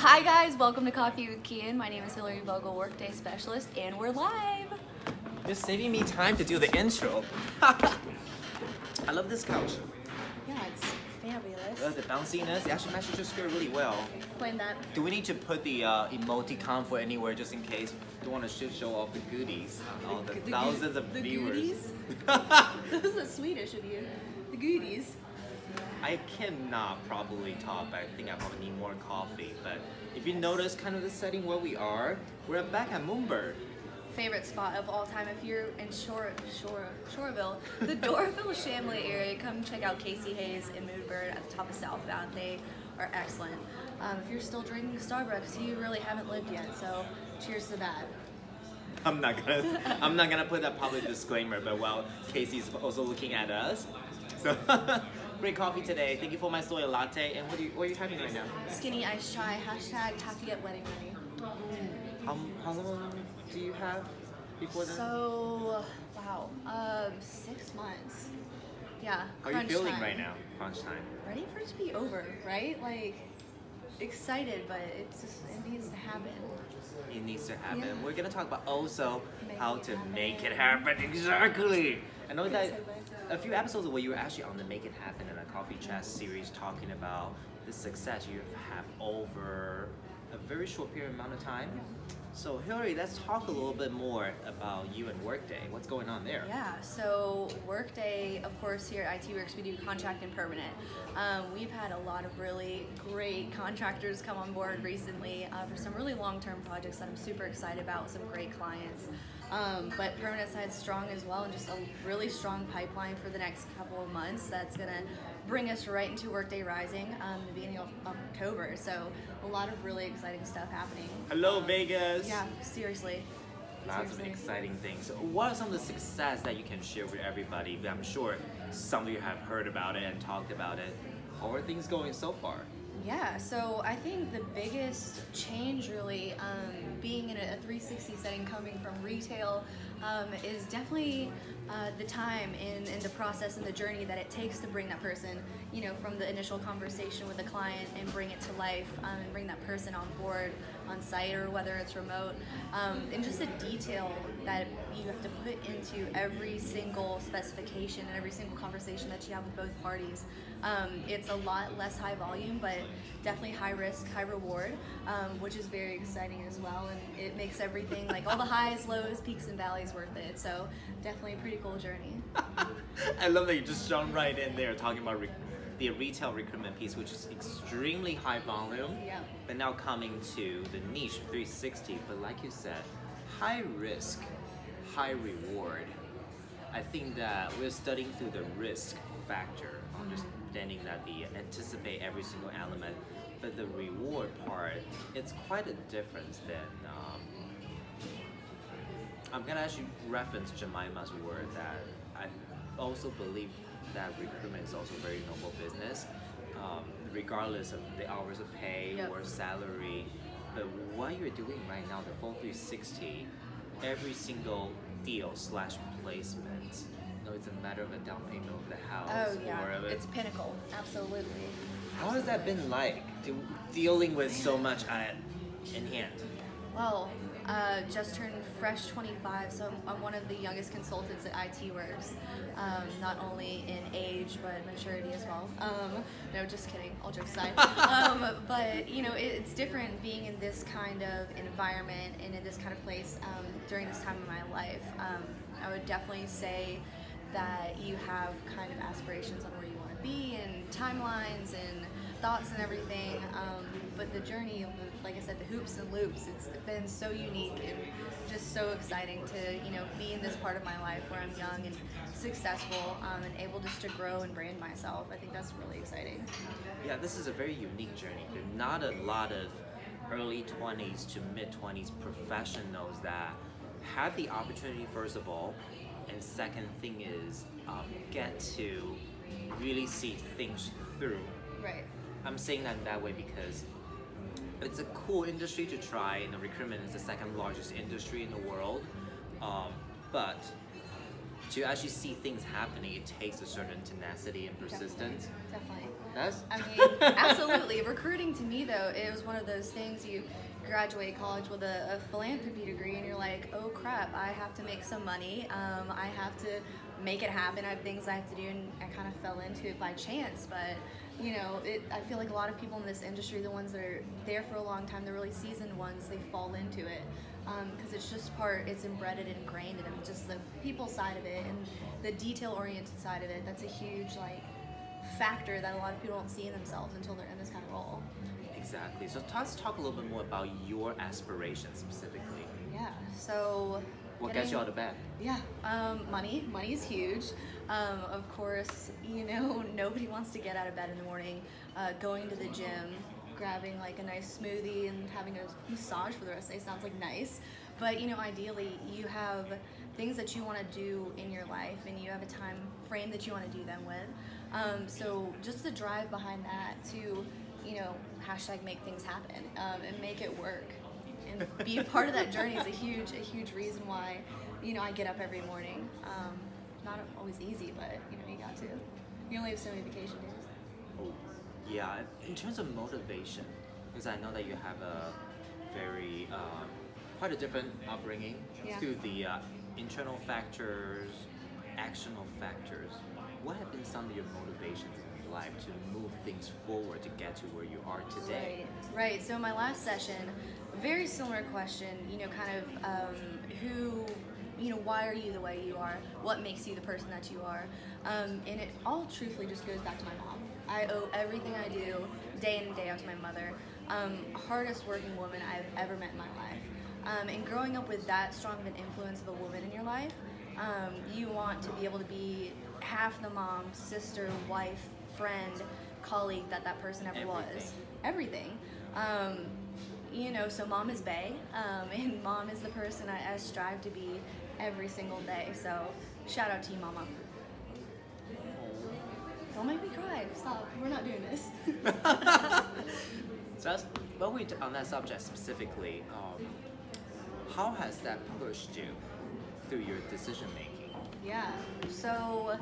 Hi guys, welcome to Coffee with Kyan. My name is Hillary Vogel, Workday Specialist, and we're live. You're saving me time to do the intro. I love this couch. Yeah, it's fabulous. The bounciness, it actually matches your skirt really well. Explain that. Do we need to put the emoticon for anywhere just in case? Don't want to show off the goodies. All the thousands of viewers. Goodies? This is Swedish of you. The goodies. I cannot probably talk, but I think I probably need more coffee. But if you notice kind of the setting where we are, we're back at Moonbird. Favorite spot of all time. If you're in Shoreville, the Dorville Chambly area, come check out Casey Hayes and Moonbird at the top of Southbound. They are excellent. If you're still drinking Starbucks, you really haven't lived yet. So cheers to that. I'm not gonna put that public disclaimer, but well, Casey's also looking at us. So great coffee today. Thank you for my soy latte. And what are you having right now? Skinny iced chai. Hashtag have to get wedding ready. How long do you have before then? So, wow, 6 months. Yeah. How are you feeling right now? Crunch time. Ready for it to be over, right? Like, excited, but it needs to happen. It needs to happen. Yeah. We're gonna talk about also how to make it happen. Exactly. I know that a few episodes ago you were actually on the Make It Happen in a coffee chat series talking about the success you have over a very short period amount of time. So Hillary, let's talk a little bit more about you and Workday. What's going on there? Yeah, so Workday, of course, here at IT Works, we do contract and permanent. We've had a lot of really great contractors come on board recently for some really long-term projects that I'm super excited about with some great clients. But permanent side's strong as well, and just a really strong pipeline for the next couple of months that's gonna bring us right into Workday Rising the beginning of October. So a lot of really exciting stuff happening. Hello, Vegas. Yeah, seriously. Lots of exciting things. What are some of the success that you can share with everybody? I'm sure some of you have heard about it and talked about it. How are things going so far? Yeah, so I think the biggest change really being in a 360 setting coming from retail is definitely the time in the process and the journey that it takes to bring that person, you know, from the initial conversation with a client and bring it to life and bring that person on board on site or whether it's remote, and just the detail that you have to put into every single specification and every single conversation that you have with both parties. It's a lot less high volume, but definitely high risk, high reward, which is very exciting as well, and it makes everything, like all the highs, lows, peaks, and valleys worth it. So definitely a pretty cool journey. I love that you just jumped right in there talking about the retail recruitment piece, which is extremely high volume, Yeah. but now coming to the niche 360, but like you said, high risk, high reward. I think that we're studying through the risk factor, understanding that the anticipate every single element, but the reward part, it's quite a difference than I'm gonna actually reference Jemima's word that I also believe that recruitment is also a very noble business, regardless of the hours of pay Yep. or salary. But what you're doing right now, the full 360, every single deal / placement, you know, it's a matter of a down payment of the house. Oh yeah, or of it's pinnacle, absolutely. How has that been like, dealing with so much in hand? Well, just turned fresh 25, so I'm one of the youngest consultants at IT Works, not only in age, but maturity as well. No, just kidding, all jokes aside. But, you know, it's different being in this kind of environment and in this kind of place during this time of my life. I would definitely say that you have kind of aspirations on where you want to be and timelines and thoughts and everything, but the journey, like I said, the hoops and loops, it's been so unique and just so exciting to, you know, be in this part of my life where I'm young and successful and able just to grow and brand myself. I think that's really exciting. Yeah, this is a very unique journey. There's not a lot of early 20s to mid 20s professionals that have the opportunity, first of all, and second thing is get to really see things through. Right. I'm saying that way because it's a cool industry to try, and the recruitment is the second largest industry in the world. But to actually see things happening, it takes a certain tenacity and persistence. Definitely. That's I mean, absolutely. Recruiting to me, though, it was one of those things you graduate college with a philanthropy degree and you're like, oh crap, I have to make some money. I have to make it happen. I have things I have to do, and I kind of fell into it by chance. But, you know, I feel like a lot of people in this industry, the ones that are there for a long time, the really seasoned ones, they fall into it. Because it's just it's embedded and ingrained in them. Just the people side of it and the detail-oriented side of it, that's a huge, like, factor that a lot of people don't see in themselves until they're in this kind of role. Exactly. So let's talk a little bit more about your aspirations specifically. Yeah. So what gets you out of bed? Yeah. Money. Money is huge. Of course, you know, nobody wants to get out of bed in the morning, going to the gym, grabbing like a nice smoothie and having a massage for the rest of the day. Sounds like nice. But, you know, ideally you have things that you want to do in your life and you have a time frame that you want to do them with. So just the drive behind that to, you know, hashtag make things happen, and make it work and be a part of that journey is a huge reason why, you know, I get up every morning. Not always easy, but, you know, you got to. You only have so many vacation days. Oh, yeah. In terms of motivation, because I know that you have a very quite a different upbringing through the internal factors, actional factors. What have been some of your motivations in your life to move things forward to get to where you are today? Right. So my last session, very similar question, you know, kind of why are you the way you are? What makes you the person that you are? And it all truthfully just goes back to my mom. I owe everything I do day in and day out to my mother. Hardest working woman I've ever met in my life. And growing up with that strong of an influence of a woman in your life, you want to be able to be half the mom, sister, wife, friend, colleague that person ever was. Everything. You know, so mom is bae, and mom is the person I strive to be every single day. So shout out to you, mama. Don't make me cry. Stop. We're not doing this. So on that subject specifically, how has that pushed you through your decision making? Yeah. So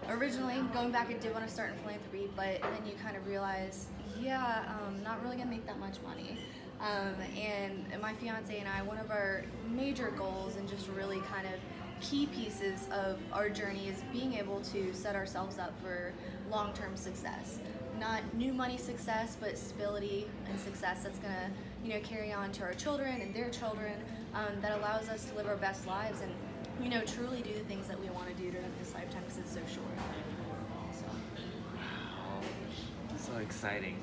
originally, going back, I did want to start in philanthropy, but then you kind of realize, not really gonna make that much money. And my fiance and I, one of our major goals and just really kind of key pieces of our journey is being able to set ourselves up for long-term success. Not new money success, but stability and success that's gonna, you know, carry on to our children and their children, that allows us to live our best lives and, you know, truly do the things that we want to do during this lifetime because it's so short. So. Wow, so exciting.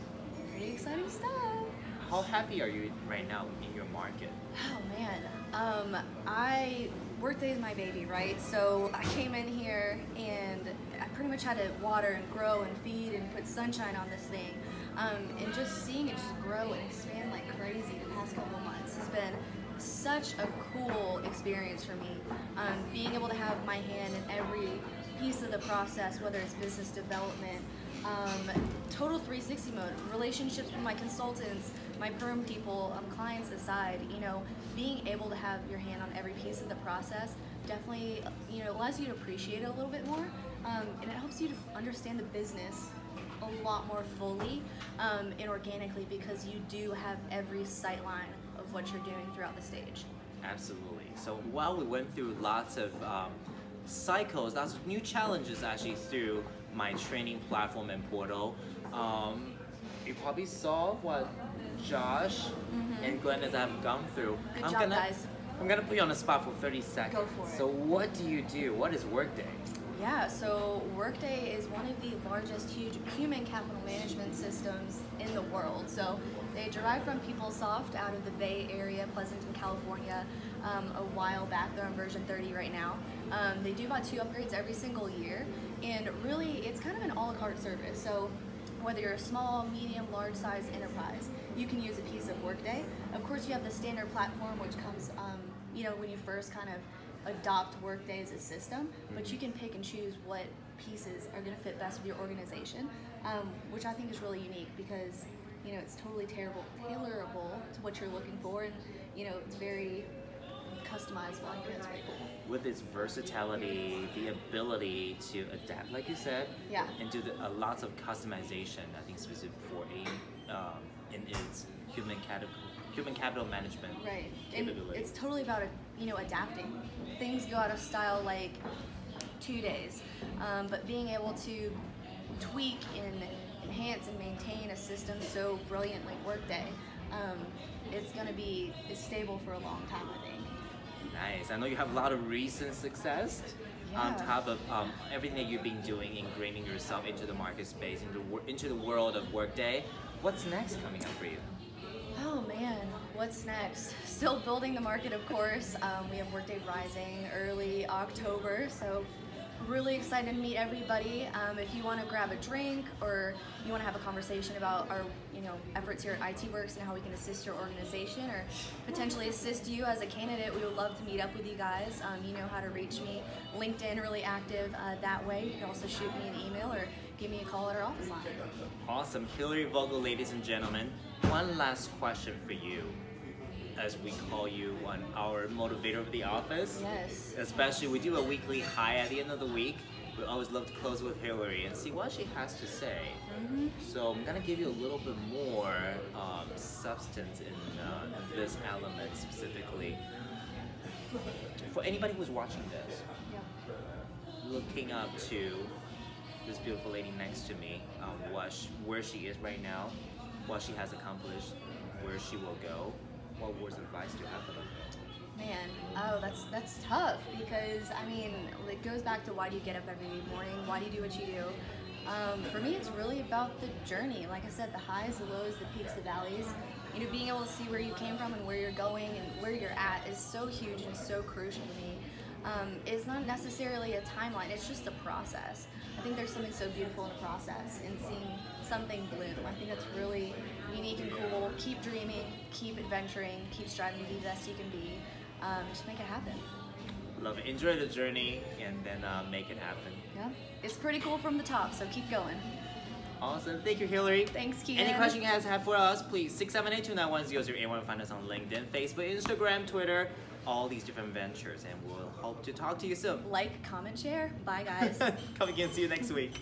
Pretty exciting stuff. How happy are you right now in your market? Oh man, Workday is my baby, right? So I came in here and I pretty much had to water and grow and feed and put sunshine on this thing. And just seeing it just grow and expand like crazy the past couple of months has been such a cool experience for me. Being able to have my hand in every piece of the process, whether it's business development, total 360 mode, relationships with my consultants, my perm people, clients aside, you know, being able to have your hand on every piece of the process definitely, you know, allows you to appreciate it a little bit more, and it helps you to understand the business a lot more fully and organically because you do have every sight line of what you're doing throughout the stage. Absolutely. So while we went through lots of cycles, lots of new challenges actually through my training platform and portal, you probably saw what Josh and Glenn have gone through. Good job, guys. I'm gonna put you on the spot for 30 seconds. Go for it. So what do you do? What is Workday? Yeah, so Workday is one of the largest human capital management systems in the world. So they derive from PeopleSoft out of the Bay Area, Pleasanton, California, a while back. They're on version 30 right now. They do about 2 upgrades every single year, and really it's kind of an a la carte service. So whether you're a small, medium, large size enterprise, you can use a piece of Workday. Of course, you have the standard platform, which comes, you know, when you first kind of adopt Workday as a system, but you can pick and choose what pieces are going to fit best with your organization, which I think is really unique because, you know, it's totally tailorable to what you're looking for, and, you know, it's very customizable. I think that's pretty cool. With its versatility, the ability to adapt, like you said, Yeah. and do lots of customization. I think specific for in its human capital management Right. capability. And it's totally about adapting. Things go out of style like 2 days, but being able to tweak and enhance and maintain a system so brilliant like Workday, it's going to be stable for a long time, I think. Nice. I know you have a lot of recent success on Yeah. top of everything that you've been doing, ingraining yourself into the market space, into the world of Workday. What's next coming up for you? Oh man, what's next? Still building the market, of course. We have Workday Rising early October, so really excited to meet everybody. If you want to grab a drink or you want to have a conversation about our efforts here at IT Works and how we can assist your organization or potentially assist you as a candidate, we would love to meet up with you guys. You know how to reach me. LinkedIn, really active that way. You can also shoot me an email or give me a call at our office line. Awesome. Hillary Vogel, ladies and gentlemen. One last question for you, as we call you our motivator of the office. Yes. Especially, we do a weekly high at the end of the week. We always love to close with Hillary and see what she has to say. Mm-hmm. So I'm gonna give you a little bit more substance in this element specifically. For anybody who's watching this, Yeah. looking up to this beautiful lady next to me, where she is right now, what she has accomplished, where she will go, what words of advice do you have for them? Man, that's tough because I mean, it goes back to why do you get up every morning? Why do you do what you do? For me, it's really about the journey. Like I said, the highs, the lows, the peaks, the valleys. Being able to see where you came from and where you're going and where you're at is so huge and so crucial to me. It's not necessarily a timeline, it's just a process. I think there's something so beautiful in the process and seeing something bloom. I think that's really unique and cool. Keep dreaming, keep adventuring, keep striving to be the best you can be. Just make it happen. Love it. Enjoy the journey and then make it happen. Yeah, it's pretty cool from the top, so keep going. Awesome. Thank you, Hillary. Thanks, Kyan. Any question you guys have for us, please 678-291-0081. Find us on LinkedIn, Facebook, Instagram, Twitter, all these different ventures, and we'll hope to talk to you soon. Like, comment, share. Bye, guys. Come again. See you next week.